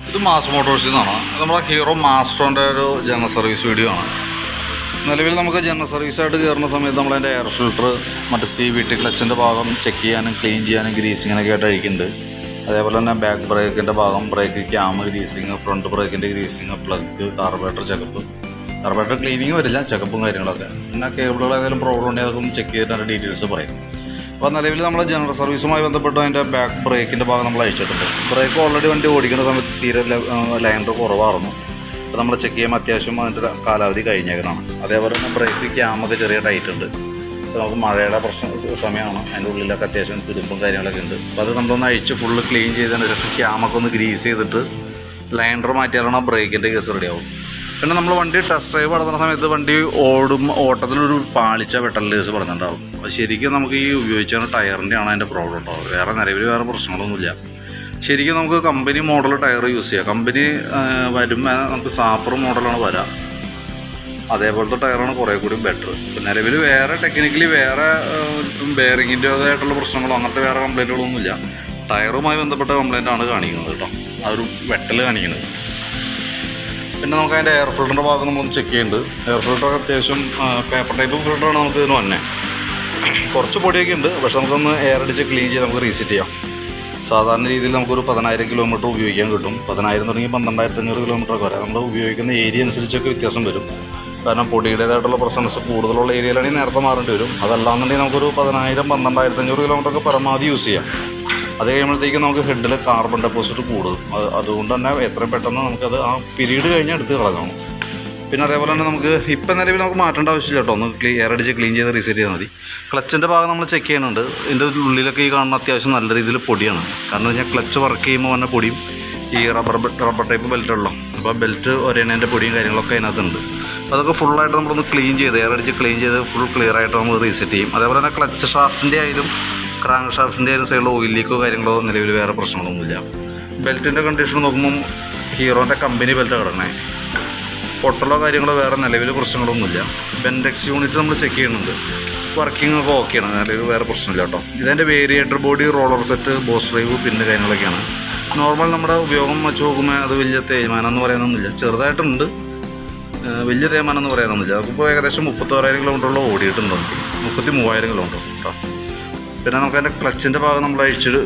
ഇത് മാസ് മോട്ടോഴ്സിൽ നിന്നാണ്. നമ്മുടെ ഹീറോ മാസ്ട്രോൻ്റെ ഒരു ജനറൽ സർവീസ് വീഡിയോ ആണ്. നിലവിൽ നമുക്ക് ജനറൽ സർവീസായിട്ട് കയറുന്ന സമയത്ത് നമ്മളതിൻ്റെ എയർ ഫിൽട്ടർ, മറ്റ് CVT ക്ലച്ചിൻ്റെ ഭാഗം ചെക്ക് ചെയ്യാനും ക്ലീൻ ചെയ്യാനും ഗ്രീസിങ്ങിനൊക്കെ ആയിട്ട് അഴിക്കുന്നുണ്ട്. അതേപോലെ തന്നെ ബാക്ക് ബ്രേക്കിൻ്റെ ഭാഗം, ബ്രേക്ക് ക്യാം ഗ്രീസിങ്, ഫ്രണ്ട് ബ്രേക്കിൻ്റെ greasing, plug, carburettor checkup. Carburettor cleaning വരില്ല, ചെക്കപ്പും കാര്യങ്ങളൊക്കെ. പിന്നെ കേബിളുകൾ ഏതെങ്കിലും പ്രോബ്ലം ഉണ്ടെങ്കിൽ അതൊക്കെ ഒന്ന് ചെക്ക് ചെയ്തിട്ട് അതിൻ്റെ ഡീറ്റെയിൽസ് പറയും. അപ്പോൾ നിലവിൽ നമ്മൾ ജനറൽ സർവീസുമായി ബന്ധപ്പെട്ട് അതിൻ്റെ ബാക്ക് ബ്രേക്കിൻ്റെ ഭാഗം നമ്മൾ അഴിച്ചിട്ടുണ്ട്. ബ്രേക്ക് ഓൾറെഡി വണ്ടി ഓടിക്കുന്ന സമയത്ത് തീരെ ലൈനർ കുറവായിരുന്നു. അപ്പോൾ നമ്മൾ ചെക്ക് ചെയ്യുമ്പോൾ അത്യാവശ്യം അതിൻ്റെ കാലാവധി കഴിഞ്ഞേക്കലാണ്. അതേപോലെ തന്നെ ബ്രേക്ക് ക്യാമൊക്കെ ചെറിയ ടൈറ്റ് ഉണ്ട്. അപ്പോൾ നമുക്ക് മഴയുടെ സമയമാണ്, അതിൻ്റെ ഉള്ളിലൊക്കെ അത്യാവശ്യം തുരുമ്പും കാര്യങ്ങളൊക്കെ ഉണ്ട്. അപ്പോൾ അത് നമ്മളൊന്ന് അഴിച്ച് ഫുള്ള് ക്ലീൻ ചെയ്തതിന് ശേഷം ക്യാമൊക്കെ ഒന്ന് ഗ്രീസ് ചെയ്തിട്ട് ലൈനർ മാറ്റിയാലാണ് ബ്രേക്കിൻ്റെ കേസ് റെഡിയാവും. പിന്നെ നമ്മൾ വണ്ടി ടെസ്റ്റ് ഡ്രൈവ് നടത്തുന്ന സമയത്ത് വണ്ടി ഓട്ടത്തിലൊരു പാളിച്ച വെട്ടൽ കേസ് പറഞ്ഞിട്ടുണ്ടാവും. അത് ശരിക്കും നമുക്ക് ഈ ഉപയോഗിച്ചാൽ ടയറിൻ്റെ ആണ് അതിൻ്റെ പ്രോബ്ലം ഉണ്ടാവും. നിലവിൽ വേറെ പ്രശ്നങ്ങളൊന്നുമില്ല. ശരിക്കും നമുക്ക് കമ്പനി മോഡൽ ടയർ യൂസ് ചെയ്യാം. കമ്പനി വരുമ്പോൾ നമുക്ക് സാപ്പർ മോഡലാണ് വരാം. അതേപോലത്തെ ടയറാണ് കുറേ കൂടി ബെറ്റർ. നിലവിൽ വേറെ ടെക്നിക്കലി വേറെ ബെയറിങ്ങിൻ്റേതായിട്ടുള്ള പ്രശ്നങ്ങളോ അങ്ങനത്തെ വേറെ കംപ്ലൈൻറ്റുകളൊന്നുമില്ല. ടയറുമായി ബന്ധപ്പെട്ട കംപ്ലൈൻറ്റാണ് കാണിക്കുന്നത് കേട്ടോ, ആ ഒരു വെട്ടൽ കാണിക്കുന്നത്. പിന്നെ നമുക്ക് അതിൻ്റെ എയർ ഫിൽറ്ററിൻ്റെ ഭാഗം നമ്മളൊന്ന് ചെക്ക് ചെയ്യുന്നുണ്ട്. എയർ ഫിൽറ്ററൊക്കെ അത്യാവശ്യം പേപ്പർ ടൈപ്പ് ഫിൽറ്ററാണ് നമുക്ക് ഇതിന് തന്നെ. കുറച്ച് പൊടിയൊക്കെ ഉണ്ട്, പക്ഷെ നമുക്കൊന്ന് എയർ അടിച്ച് ക്ലീൻ ചെയ്ത് നമുക്ക് റീസെറ്റ് ചെയ്യാം. സാധാരണ രീതിയിൽ നമുക്കൊരു 10,000 കിലോമീറ്റർ ഉപയോഗിക്കാൻ കിട്ടും. 10,000 തുടങ്ങി 12,500 കിലോമീറ്ററൊക്കെ വരെ. നമ്മൾ ഉപയോഗിക്കുന്ന ഏരിയ അനുസരിച്ചൊക്കെ വ്യത്യാസം വരും. കാരണം പൊടിയുടേതായിട്ടുള്ള പ്രസൻസ് കൂടുതലുള്ള ഏരിയയിലാണെങ്കിൽ നേരത്തെ മാറേണ്ടി വരും. അതല്ലാന്നുണ്ടെങ്കിൽ നമുക്കൊരു 10,000 12,500 കിലോമീറ്ററൊക്കെ പരമാവധി യൂസ് ചെയ്യാം. അത് കഴിയുമ്പോഴത്തേക്കും നമുക്ക് ഹെഡിൽ കാർബൺ ഡെപ്പോസിറ്റ് കൂടും. അതുകൊണ്ട് തന്നെ എത്രയും പെട്ടെന്ന് നമുക്കത് ആ പീരീഡ് കഴിഞ്ഞ് എടുത്ത് കളഞ്ഞു. പിന്നെ അതേപോലെ തന്നെ നമുക്ക് ഇപ്പം നിലവിൽ നമുക്ക് മാറ്റേണ്ട ആവശ്യമില്ല കേട്ടോ, ഒന്ന് എയർ അടിച്ച് ക്ലീൻ ചെയ്ത് റീസെറ്റ് ചെയ്താൽ മതി. ക്ലച്ചിൻ്റെ ഭാഗം നമ്മൾ ചെക്ക് ചെയ്യുന്നുണ്ട്. ഇതിൻ്റെ ഉള്ളിലൊക്കെ ഈ കാണുന്ന അത്യാവശ്യം നല്ല രീതിയിൽ പൊടിയാണ്. കാരണം വെച്ചാൽ ക്ലച്ച് വർക്ക് ചെയ്യുമ്പോൾ വന്ന പൊടിയും ഈ റബ്ബർ ടൈപ്പ് ബെൽറ്റുള്ളൂ. അപ്പോൾ ബെൽറ്റ് ഒരേണേൻ്റെ പൊടിയും കാര്യങ്ങളൊക്കെ അതിനകത്തുണ്ട്. അപ്പോൾ അതൊക്കെ ഫുള്ളായിട്ട് നമ്മളൊന്ന് ക്ലീൻ ചെയ്ത് എയർ അടിച്ച് ക്ലീൻ ചെയ്ത് ഫുൾ ക്ലിയർ ആയിട്ട് നമ്മൾ റീസെറ്റ് ചെയ്യും. അതേപോലെ തന്നെ ക്ലച്ച് ഷാഫ്റ്റിൻ്റെ ആയാലും ക്രാങ്ക് ഷാഫ്റ്റിൻ്റെ ആയാലും സൈഡിൽ ഓയിൽ ലീക്കോ കാര്യങ്ങളോ നിലവിൽ വേറെ പ്രശ്നങ്ങളൊന്നുമില്ല. ബെൽറ്റിൻ്റെ കണ്ടീഷൻ നോക്കുമ്പം ഹീറോൻ്റെ കമ്പനി ബെൽറ്റ് കിടക്കണേ, പൊട്ടലോ കാര്യങ്ങളോ വേറെ നിലവിൽ പ്രശ്നങ്ങളൊന്നുമില്ല. ബെൻഡെക്സ് യൂണിറ്റ് നമ്മൾ ചെക്ക് ചെയ്യുന്നുണ്ട്, വർക്കിംഗ് ഒക്കെ ഓക്കെയാണ്, നിലവിൽ വേറെ പ്രശ്നമില്ല കേട്ടോ. ഇതിൻ്റെ variator body, roller set, boss drive, പിന്നെ കാര്യങ്ങളൊക്കെയാണ്. നോർമൽ നമ്മുടെ ഉപയോഗം വെച്ച് നോക്കുമ്പോൾ അത് വലിയ തേയ്മാനം എന്ന് പറയാനൊന്നുമില്ല. ചെറുതായിട്ടുണ്ട്, വലിയ തേയ്മാനം എന്ന് പറയാനൊന്നുമില്ല. നമുക്കിപ്പോൾ ഏകദേശം 36,000 കിലോമീറ്ററോളം ഓടിയിട്ടുണ്ട്, 33,000 കിലോമീറ്റർ കേട്ടോ. പിന്നെ നമുക്ക് അതിൻ്റെ ക്ലച്ചിൻ്റെ ഭാഗം നമ്മൾ അഴിച്ചിട്ട്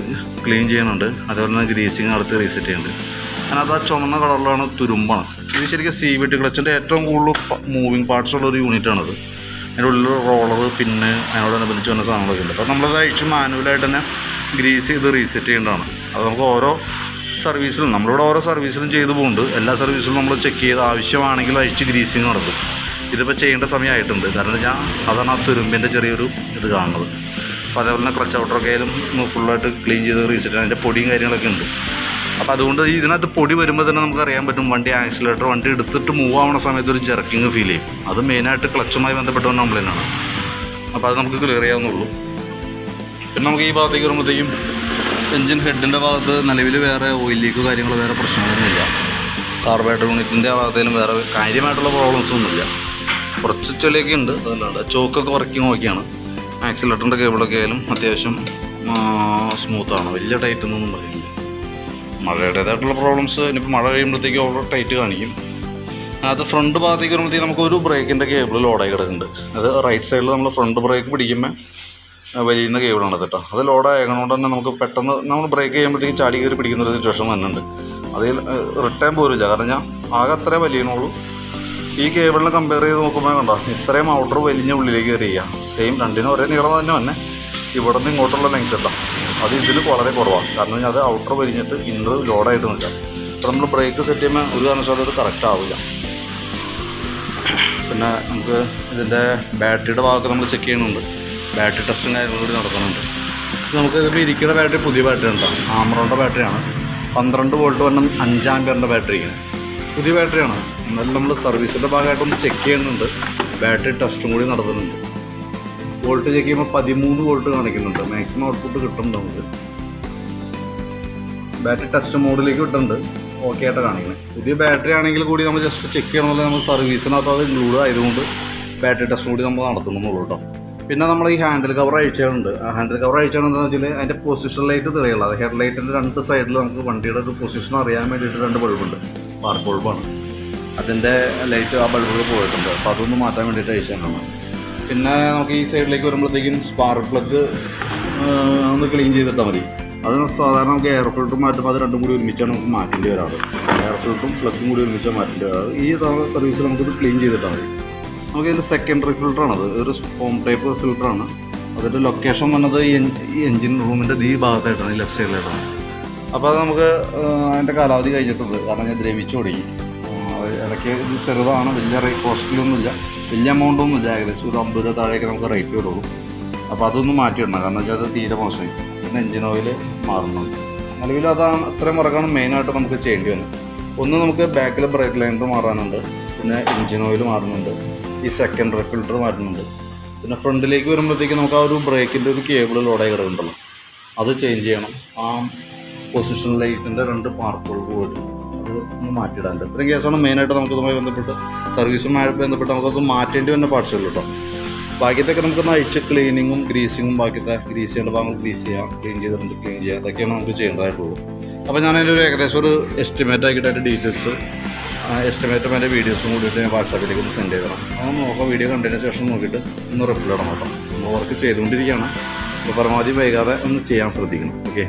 ക്ലീൻ ചെയ്യുന്നുണ്ട്. അതുപോലെ തന്നെ ഗ്രീസിങ് നടത്തി റീസെറ്റ് ചെയ്യുന്നുണ്ട്. അതിനകത്ത് ആ ചുമന്ന കളറിലാണ് തുരുമ്പാണ്. ഇത് ശരിക്കും CVT ക്ലച്ചിൻ്റെ ഏറ്റവും കൂടുതൽ മൂവിങ് പാർട്സ് ഉള്ളൊരു യൂണിറ്റാണിത്. അതിൻ്റെ ഉള്ളിൽ റോളർ, പിന്നെ അതിനോടനുബന്ധിച്ച് വന്ന സാധനങ്ങളൊക്കെ ഉണ്ട്. അപ്പോൾ നമ്മളത് അഴിച്ച് മാനുവലായിട്ട് തന്നെ ഗ്രീസ് ചെയ്ത് റീസെറ്റ് ചെയ്യേണ്ടതാണ്. അത് നമുക്ക് ഓരോ സർവീസിലും, നമ്മളിവിടെ ഓരോ സർവീസിലും ചെയ്തു പോകുന്നുണ്ട്. എല്ലാ സർവീസിലും നമ്മൾ ചെക്ക് ചെയ്ത് ആവശ്യമാണെങ്കിൽ അഴിച്ച് ഗ്രീസിങ് നടത്തും. ഇതിപ്പോൾ ചെയ്യേണ്ട സമയമായിട്ടുണ്ട്. കാരണം വെച്ചാൽ അതാണ് ആ തുരുമ്പിൻ്റെ ചെറിയൊരു ഇത് കാണുന്നത്. അപ്പോൾ അതേപോലെ തന്നെ ക്ലച്ച് ഔട്ടറൊക്കെ ആയാലും ഫുള്ളായിട്ട് ക്ലീൻ ചെയ്ത് റീസെറ്റ്, അതിൻ്റെ പൊടിയും കാര്യങ്ങളൊക്കെ ഉണ്ട്. അപ്പോൾ അതുകൊണ്ട് ഇതിനകത്ത് പൊടി വരുമ്പോൾ തന്നെ നമുക്ക് അറിയാൻ പറ്റും വണ്ടി ആക്സിലേറ്റർ വണ്ടി എടുത്തിട്ട് മൂവ് ആവുന്ന സമയത്ത് ഒരു ജെർക്കിങ് ഫീൽ ചെയ്യും. അത് മെയിനായിട്ട് ക്ലച്ചുമായി ബന്ധപ്പെട്ട കംപ്ലൈൻ്റാണ്. അപ്പോൾ അത് നമുക്ക് ക്ലിയർ ചെയ്യാവുന്നുള്ളൂ. പിന്നെ നമുക്ക് ഈ ഭാഗത്തേക്ക് വരുമ്പോഴത്തേക്കും എൻജിൻ ഹെഡിൻ്റെ ഭാഗത്ത് നിലവിൽ വേറെ ഓയിൽ ലീക്കോ കാര്യങ്ങളോ വേറെ പ്രശ്നങ്ങളൊന്നുമില്ല. കാർബറേറ്റർ യൂണിറ്റിൻ്റെ ഭാഗത്തേലും വേറെ കാര്യമായിട്ടുള്ള പ്രോബ്ലംസ് ഒന്നുമില്ല. കുറച്ച് ചെളിയൊക്കെ ഉണ്ട്, അതല്ലാണ്ട് ചോക്കൊക്കെ വർക്കിംഗ് ഓക്കെയാണ്. ആക്സിലേറ്ററിൻ്റെ കേബിളൊക്കെ ആയാലും അത്യാവശ്യം സ്മൂത്താണ്, വലിയ ടൈറ്റൊന്നും പറയില്ല. മഴയുടേതായിട്ടുള്ള പ്രോബ്ലംസ് ഇനിയിപ്പോൾ മഴ കഴിയുമ്പോഴത്തേക്കും ഓവർ ടൈറ്റ് കാണിക്കും. അത് ഫ്രണ്ട് ഭാഗത്തേക്ക് വരുമ്പോഴത്തേക്ക് നമുക്കൊരു ബ്രേക്കിൻ്റെ കേബിൾ ലോഡായി കിടക്കുന്നുണ്ട്. അത് റൈറ്റ് സൈഡിൽ നമ്മൾ ഫ്രണ്ട് ബ്രേക്ക് പിടിക്കുമ്പോൾ വലിയുന്ന കേബിളാണ് കേട്ടോ. അത് ലോഡായതുകൊണ്ട് തന്നെ നമുക്ക് പെട്ടെന്ന് നമ്മൾ ബ്രേക്ക് ചെയ്യുമ്പോഴത്തേക്കും ചാടി കയറി പിടിക്കുന്നൊരു സിറ്റുവേഷൻ വന്നിട്ടുണ്ട്. അതിൽ റിട്ടേൺ പോരില്ല, കാരണം ഞാൻ ആകെ അത്രേ വലിയണുള്ളൂ. ഈ കേബിളിനെ കമ്പയർ ചെയ്ത് നോക്കുമ്പോൾ കണ്ടോ, ഇത്രയും ഔട്ടർ വലിഞ്ഞ ഉള്ളിലേക്ക് കയറി ചെയ്യുക. സെയിം രണ്ടിനും ഒരേ നീളം തന്നെ ഇവിടെ നിന്ന് ഇങ്ങോട്ടുള്ള ലെങ്ത് എത്താം. അത് ഇതിൽ വളരെ കുറവാണ്. കാരണം അത് ഔട്ടർ വലിഞ്ഞിട്ട് ഇന്നർ ലോഡായിട്ട് നിൽക്കാം. അപ്പോൾ നമ്മൾ ബ്രേക്ക് സെറ്റ് ചെയ്യുമ്പോൾ ഒരു കാരണവശാലും അത് കറക്റ്റ് ആവില്ല. പിന്നെ നമുക്ക് ഇതിൻ്റെ ബാറ്ററിയുടെ ഭാഗത്ത് നമ്മൾ ചെക്ക് ചെയ്യുന്നുണ്ട്. ബാറ്ററി ടെസ്റ്റും കാര്യങ്ങളും കൂടി നടക്കുന്നുണ്ട്. നമുക്ക് ഇതിപ്പോൾ ഇരിക്കുന്ന ബാറ്ററി പുതിയ ബാറ്ററി ഉണ്ടോ, ആമറോണിൻ്റെ ബാറ്ററിയാണ്. 12 വോൾട്ട് വന്ന 5 ആമ്പിയറിൻ്റെ ബാറ്ററിയാണ്, പുതിയ ബാറ്ററിയാണ്. എന്നാലും നമ്മൾ സർവീസിൻ്റെ ഭാഗമായിട്ടൊന്ന് ചെക്ക് ചെയ്യുന്നുണ്ട്. ബാറ്ററി ടെസ്റ്റും കൂടി നടത്തുന്നുണ്ട്. വോൾട്ട് ചെക്ക് ചെയ്യുമ്പോൾ 13 വോൾട്ട് കാണിക്കുന്നുണ്ട്. മാക്സിമം ഔട്ട്പുട്ട് കിട്ടുന്നുണ്ട് നമുക്ക്. ബാറ്ററി ടെസ്റ്റ് മോഡിലേക്ക് വിട്ടിട്ടുണ്ട്, ഓക്കെ ആയിട്ട് കാണിക്കുന്നത്. പുതിയ ബാറ്ററി ആണെങ്കിൽ കൂടി നമ്മൾ ജസ്റ്റ് ചെക്ക് ചെയ്യണമെന്നുണ്ടെങ്കിൽ നമ്മൾ സർവീസിനകത്ത് അത് ഇൻക്ലൂഡ് ആയതുകൊണ്ട് ബാറ്ററി ടെസ്റ്റ് കൂടി നമ്മൾ നടത്തുന്നുള്ളൂ കേട്ടോ. പിന്നെ നമ്മൾ ഈ ഹാൻഡിൽ കവർ അഴിച്ചുണ്ട്. ആ ഹാൻഡിൽ കവർ അഴിച്ചാണെന്ന് വെച്ചാൽ അതിൻ്റെ പൊസിഷൻ ലൈറ്റ് തെളിയുള്ളത്. അത് ഹെഡ് ലൈറ്റിൻ്റെ 2 സൈഡിൽ നമുക്ക് വണ്ടിയുടെ ഒരു പൊസിഷൻ അറിയാൻ വേണ്ടിയിട്ട് 2 ബൾബുണ്ട്. പാർക്ക് ബൾബാണ്. അതിൻ്റെ ലൈറ്റ് ആ ബൾബുകൾ പോയിട്ടുണ്ട്. അപ്പോൾ അതൊന്ന് മാറ്റാൻ വേണ്ടിയിട്ട് അഴിച്ചാണ്. പിന്നെ നമുക്ക് ഈ സൈഡിലേക്ക് വരുമ്പോഴത്തേക്കും സ്പാർക്ക് പ്ലഗ് ഒന്ന് ക്ലീൻ ചെയ്തിട്ടാൽ മതി. അത് സാധാരണ നമുക്ക് എയർ ഫിൽറ്റർ മാറ്റുമ്പോൾ അത് രണ്ടും കൂടി ഒരുമിച്ചാണ് നമുക്ക് മാറ്റേണ്ടി വരാറ്. എയർ ഫിൽറ്ററും പ്ലഗും കൂടി ഒരുമിച്ചാണ് മാറ്റേണ്ടി വരാറ്. ഈ സർവീസിൽ നമുക്കിത് ക്ലീൻ ചെയ്തിട്ടാൽ മതി. നമുക്കിതിൻ്റെ സെക്കൻഡറി ഫിൽറ്ററാണത്. ഒരു ഫോം ടൈപ്പ് ഫിൽറ്ററാണ്. അതിൻ്റെ ലൊക്കേഷൻ വന്നത് ഈ എൻജിൻ റൂമിൻ്റെ ഈ ഭാഗത്തായിട്ടാണ്, ഈ ലെഫ്റ്റ് സൈഡിലായിട്ടാണ്. അപ്പോൾ അത് നമുക്ക് അതിൻ്റെ കാലാവധി കഴിഞ്ഞിട്ടുണ്ട്. കാരണം ഞാൻ ദ്രവിച്ചു തുടങ്ങി. ഇടയ്ക്ക് ഇത് ചെറുതാണ്, വലിയ കോസ്റ്റ്ലിയൊന്നുമില്ല, വലിയ എമൗണ്ടൊന്നുമില്ല. ഏകദേശം ഒരു 50 രൂപ താഴേക്ക് നമുക്ക് റേറ്റ് വരുള്ളൂ. അപ്പോൾ അതൊന്നും മാറ്റിയിടണം. കാരണം വെച്ചാൽ അത് തീരെ മോശമായി. പിന്നെ എൻജിൻ ഓയിൽ മാറുന്നുണ്ട്. നിലവിൽ അതാണ് അത്രയും വർക്കാണ് മെയിനായിട്ട് നമുക്ക് ചെയ്യേണ്ടി വരുന്നത്. ഒന്ന് നമുക്ക് ബാക്കിൽ ബ്രേക്ക് ലൈനർ മാറാനുണ്ട്. പിന്നെ എൻജിൻ ഓയിൽ മാറുന്നുണ്ട്. ഈ സെക്കൻഡറി ഫിൽറ്റർ മാറ്റുന്നുണ്ട്. പിന്നെ ഫ്രണ്ടിലേക്ക് വരുമ്പോഴത്തേക്ക് നമുക്ക് ആ ഒരു ബ്രേക്കിൻ്റെ ഒരു കേബിൾ ലോഡായി കിടക്കുന്നുണ്ടല്ലോ, അത് ചേഞ്ച് ചെയ്യണം. ആ പൊസിഷൻ ലൈറ്റിൻ്റെ 2 പാർക്കുകൾ പോയിട്ട് അത് ഒന്ന് മാറ്റിയിടാനുണ്ട്. ഇത്രയും കേസാണ് മെയിനായിട്ട് നമുക്കിതുമായി ബന്ധപ്പെട്ട് സർവീസുമായി ബന്ധപ്പെട്ട് നമുക്കത് മാറ്റേണ്ടി വരുന്ന പാർട്സുകൾ കേട്ടോ. ബാക്കിയത്തൊക്കെ നമുക്കൊന്ന് അഴിച്ച് ക്ലീനിങ്ങും ഗ്രീസിങ്ങും, ബാക്കിയത്തെ ഗ്രീസ് ചെയ്യേണ്ട ഭാഗങ്ങൾ ഗ്രീസ് ചെയ്യാം, ക്ലീൻ ചെയ്തിട്ടുണ്ട് ക്ലീൻ ചെയ്യാം. അതൊക്കെയാണ് നമുക്ക് ചെയ്യേണ്ടതായിട്ടുള്ളൂ. അപ്പോൾ ഞാനതിൻ്റെ ഒരു ഏകദേശം ഒരു എസ്റ്റിമേറ്റ് ആക്കിയിട്ട് അതിൻ്റെ ഡീറ്റെയിൽസ് എസ്റ്റിമേറ്റും അതിൻ്റെ വീഡിയോസും കൂടിയിട്ട് ഞാൻ വാട്സാപ്പിലേക്ക് ഒന്ന് സെൻഡ് ചെയ്തണം. അതൊന്ന് നോക്കാം. വീഡിയോ കണ്ടതിന് ശേഷം നോക്കിയിട്ട് ഒന്ന് റിപ്ലൈ ഇടണം കേട്ടോ. നമ്മൾ വർക്ക് ചെയ്തുകൊണ്ടിരിക്കുകയാണ്. അപ്പോൾ പരമാവധി വൈകാതെ ഒന്ന് ചെയ്യാൻ ശ്രദ്ധിക്കണം. ഓക്കെ.